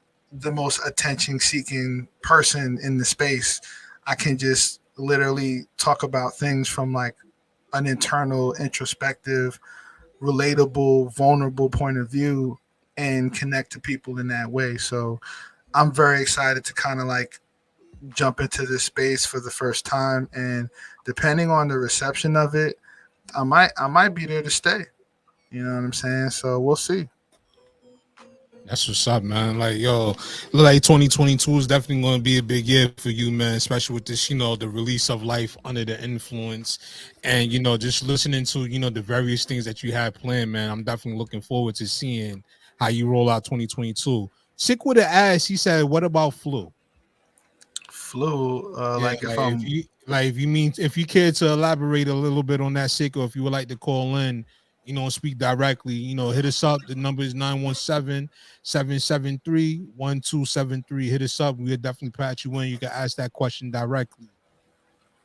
most attention seeking person in the space. I can just literally talk about things from like an internal, introspective, relatable, vulnerable point of view and connect to people in that way. So I'm very excited to kind of like jump into this space for the first time, and depending on the reception of it, I might be there to stay. You know what I'm saying? So we'll see. That's what's up, man. Like, yo, look like 2022 is definitely going to be a big year for you, man, especially with this, the release of Life Under the Influence and, just listening to, the various things that you have planned, man. I'm definitely looking forward to seeing how you roll out 2022. Sick with an ass, he said, what about flu? Flu, Yeah, like if like I'm if you care to elaborate a little bit on that, sick, or if you would like to call in, and speak directly, hit us up. The number is 917-773-1273. Hit us up. We'll definitely patch you in. You can ask that question directly.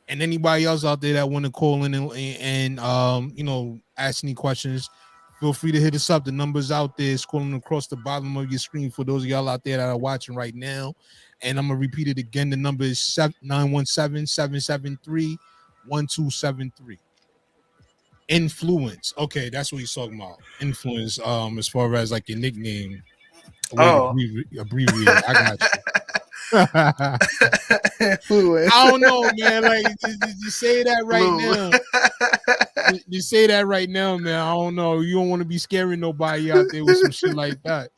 And anybody else out there that want to call in and ask any questions, feel free to hit us up. The number's out there, scrolling across the bottom of your screen for those of y'all out there that are watching right now. And I'm going to repeat it again. The number is 917-773-1273. Influence. Okay, that's what he's talking about. Influence, as far as like your nickname, a way to oh abbreviate it. I got you. Flu. I don't know, man. Like, you say that right now. You say that right now, man. I don't know. You don't want to be scaring nobody out there with some shit like that.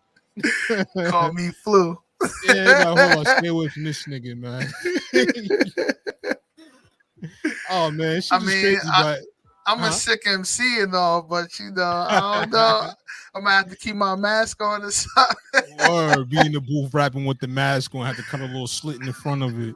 Call me Flu. Yeah, no, hold on. Stay away from this nigga, man. Oh, man. She's crazy, but I'm a sick MC and all, but I don't know. I'm gonna have to keep my mask on or something. Or be in the booth rapping with the mask on, have to cut a little slit in the front of it.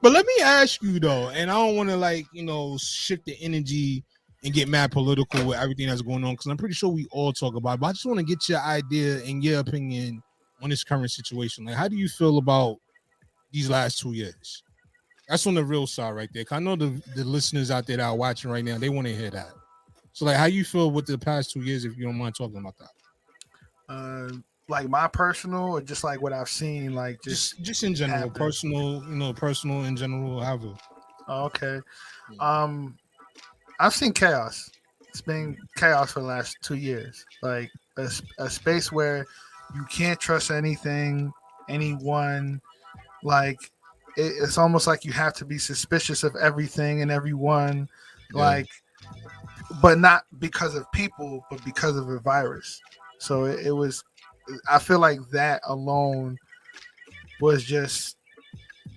But let me ask you though, and I don't want to shift the energy and get mad political with everything that's going on, because I'm pretty sure we all talk about it, but I just want to get your idea and your opinion on this current situation. Like, how do you feel about these last 2 years? That's on the real side right there. 'Cause I know the listeners out there that are watching right now, they want to hear that. So, like, how you feel with the past 2 years, if you don't mind talking about that? Like my personal, or just like what I've seen, like just in general, happen. personal in general, however. Oh, okay. I've seen chaos. It's been chaos for the last 2 years. Like a space where you can't trust anything, anyone. Like it's almost like you have to be suspicious of everything and everyone. Yeah. Like, but not because of people, but because of a virus. So it was. I feel like that alone was just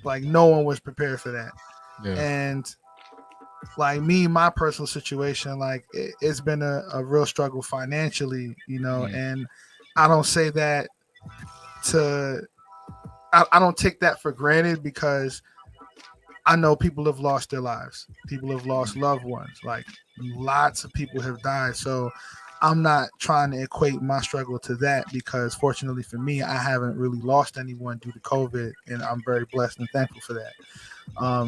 like no one was prepared for that. Yeah. And like me, my personal situation, like it's been a real struggle financially, and I don't say that I don't take that for granted, because I know people have lost their lives. People have lost loved ones. Like lots of people have died. So I'm not trying to equate my struggle to that, because fortunately for me, I haven't really lost anyone due to COVID, and I'm very blessed and thankful for that.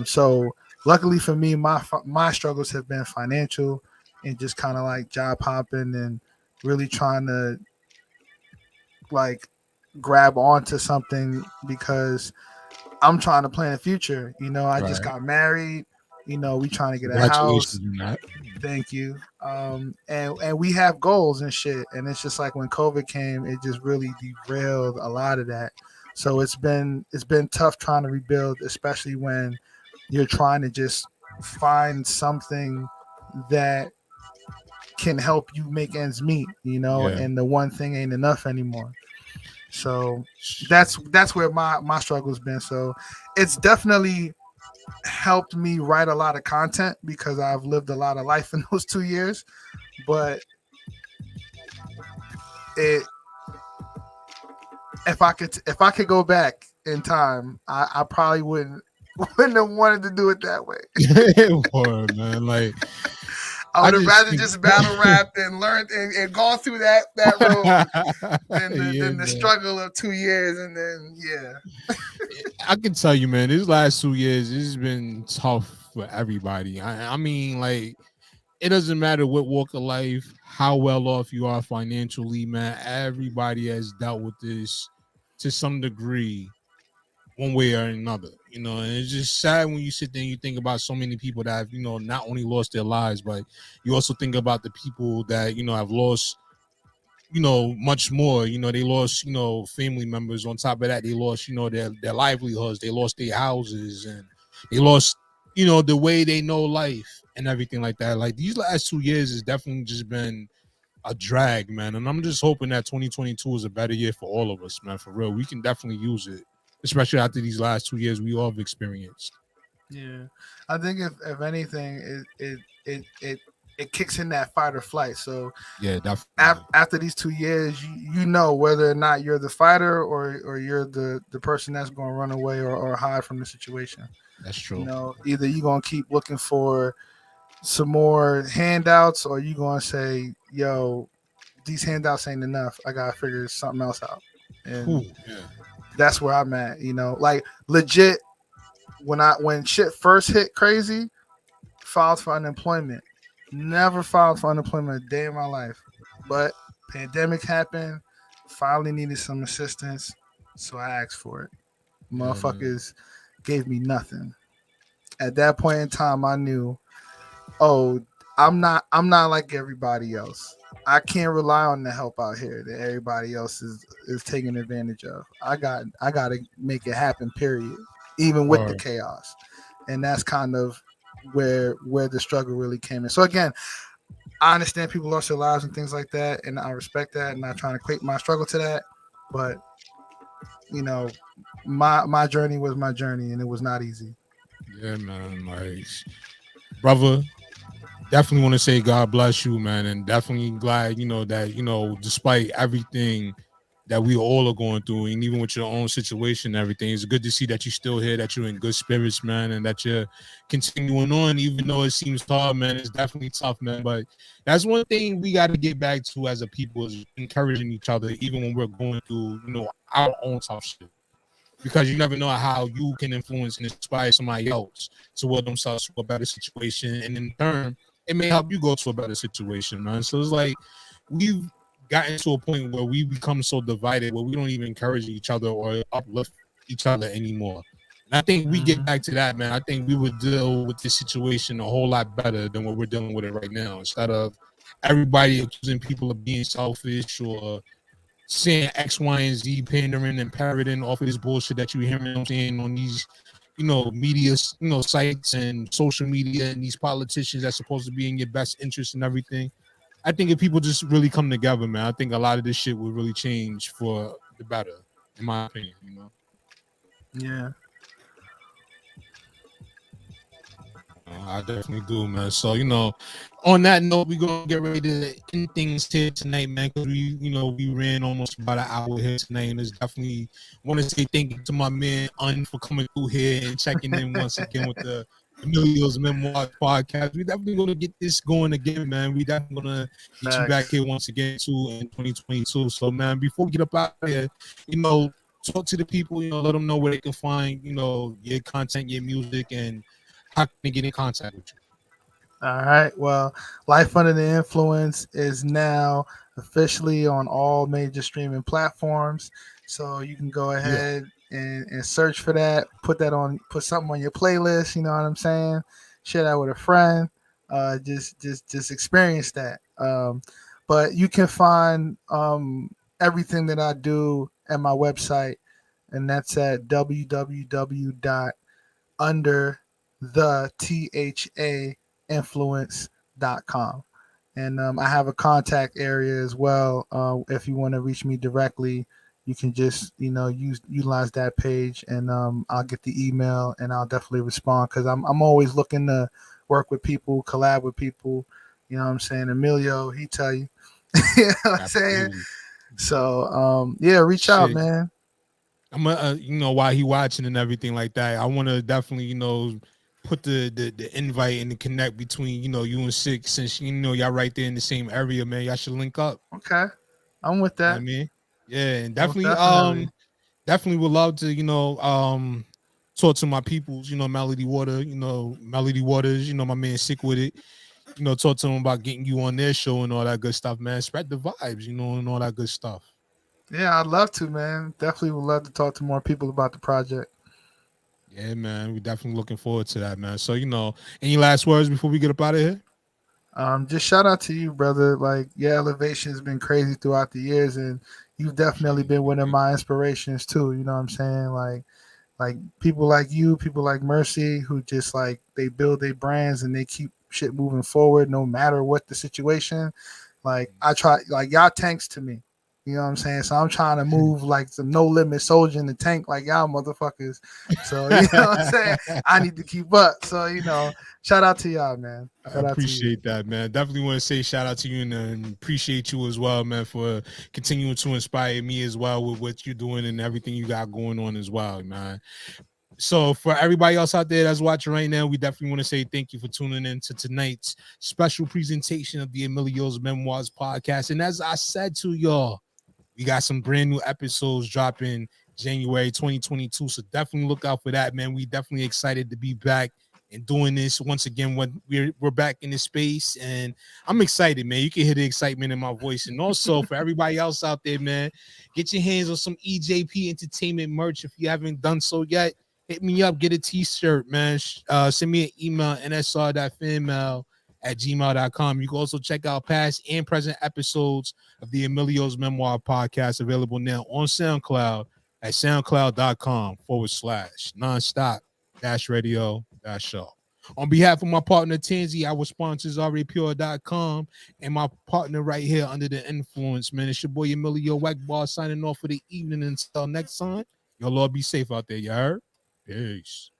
So luckily for me, my struggles have been financial and just kind of like job hopping and really trying to like grab onto something, because I'm trying to plan a future. I just got married. We trying to get a house. Thank you. And we have goals and shit. And it's just like when COVID came, it just really derailed a lot of that. So it's been tough trying to rebuild, especially when you're trying to just find something that can help you make ends meet, and the one thing ain't enough anymore. So that's where my struggle's been. So it's definitely helped me write a lot of content, because I've lived a lot of life in those 2 years. But if I could go back in time, I probably wouldn't have wanted to do it that way. Boy, man, like I would have rather just battle rapped and learned and gone through that road than the struggle of 2 years. And then, I can tell you, man, these last 2 years, this has been tough for everybody. I mean, like, it doesn't matter what walk of life, how well off you are financially, man. Everybody has dealt with this to some degree one way or another, and it's just sad when you sit there and you think about so many people that have, not only lost their lives, but you also think about the people that, have lost, much more. They lost, family members. On top of that, they lost, their livelihoods, they lost their houses, and they lost, the way they know life and everything like that. Like these last 2 years has definitely just been a drag, man. And I'm just hoping that 2022 is a better year for all of us, man. For real, we can definitely use it, especially after these last 2 years we all have experienced. Yeah, I think if anything, it kicks in that fight or flight. So Yeah, definitely. after these 2 years, you know whether or not you're the fighter or you're the person that's going to run away or hide from the situation. That's true. Either you're going to keep looking for some more handouts or you're going to say, yo, these handouts ain't enough. I got to figure something else out. And Yeah. that's where I'm at, like legit when shit first hit crazy, filed for unemployment. Never filed for unemployment a day in my life. But pandemic happened, finally needed some assistance, so I asked for it. Motherfuckers gave me nothing. At that point in time I knew, oh, I'm not like everybody else. I can't rely on the help out here that everybody else is taking advantage of. I got to make it happen, period, even with the chaos. And that's kind of where the struggle really came in. So again, I understand people lost their lives and things like that, and I respect that, and not trying to equate my struggle to that. But my journey was my journey, and it was not easy. Yeah, man. Like, brother, definitely want to say God bless you, man, and definitely glad, that, despite everything that we all are going through, and even with your own situation and everything, it's good to see that you're still here, that you're in good spirits, man, and that you're continuing on, even though it seems hard, man. It's definitely tough, man. But that's one thing we got to get back to as a people, is encouraging each other, even when we're going through, our own tough shit. Because you never know how you can influence and inspire somebody else toward themselves to a better situation, and in turn, it may help you go to a better situation, man. So it's like we've gotten to a point where we become so divided where we don't even encourage each other or uplift each other anymore. And I think we get back to that, man. I think we would deal with this situation a whole lot better than what we're dealing with it right now. Instead of everybody accusing people of being selfish or saying X, Y, and Z, pandering and parroting off of this bullshit that you hearing, I'm saying, on these, media, sites and social media, and these politicians that's supposed to be in your best interest and everything. I think if people just really come together, man, I think a lot of this shit will really change for the better, in my opinion. Yeah. I definitely do, man. So, on that note, we're gonna get ready to end things here tonight, man. Because we ran almost about an hour here tonight, and it's definitely want to say thank you to my man Un for coming through here and checking in once again with the EMillio's Memoirs podcast. We definitely gonna get this going again, man. We definitely gonna get you back here once again too in 2022. So, man, before we get up out here, talk to the people, let them know where they can find, your content, your music, and how can they get in contact with you? All right. Well, Life Under the Influence is now officially on all major streaming platforms. So you can go ahead and search for that. Put something on your playlist. You know what I'm saying? Share that with a friend. Just experience that. But you can find everything that I do at my website, and that's at www.underthethainfluence.com. And I have a contact area as well. If you want to reach me directly, you can just utilize that page, and I'll get the email and I'll definitely respond, because I'm always looking to work with people, collab with people. You know what I'm saying? EMillio, he tell you. You know what I'm saying? So reach out, man. I'm while he watching and everything like that, I want to definitely put the invite and the connect between you and Six, since y'all right there in the same area, man. Y'all should link up. Okay, I'm with that. I mean, yeah, and definitely definitely would love to talk to my peoples, Melody Waters, my man Sick with it, talk to them about getting you on their show and all that good stuff, man. Spread the vibes, and all that good stuff. Yeah, I'd love to, man. Definitely would love to talk to more people about the project. Yeah, man. We definitely looking forward to that, man. So, any last words before we get up out of here? Just shout out to you, brother. Like your elevation has been crazy throughout the years, and you've definitely been one of my inspirations too. You know what I'm saying? Like people like you, people like Mercy, who just like they build their brands and they keep shit moving forward no matter what the situation. Like I try, like y'all tanks to me. You know what I'm saying? So I'm trying to move like some no limit soldier in the tank, like y'all motherfuckers. So you know what I'm saying? I need to keep up. So shout out to y'all, man. I Shout out to you. appreciate that, man. Definitely want to say shout out to you and appreciate you as well, man, for continuing to inspire me as well with what you're doing and everything you got going on as well, man. So for everybody else out there that's watching right now, we definitely want to say thank you for tuning in to tonight's special presentation of the EMillio's Memoirs podcast. And as I said to y'all, we got some brand new episodes dropping January 2022. So definitely look out for that, man. We definitely excited to be back and doing this once again when we're back in this space. And I'm excited, man. You can hear the excitement in my voice. And also for everybody else out there, man, get your hands on some EJP Entertainment merch if you haven't done so yet. Hit me up, get a t-shirt, man. Send me an email, nsr.fanmail@gmail.com. You can also check out past and present episodes of the EMillio's Memoir podcast, available now on SoundCloud at soundcloud.com/nonstop-radio-show. On behalf of my partner Tansy, our sponsors aurepure.com, and my partner right here under the influence, man, it's your boy EMillio Wackbar signing off for the evening. Until next time, y'all all be safe out there, you heard? Peace.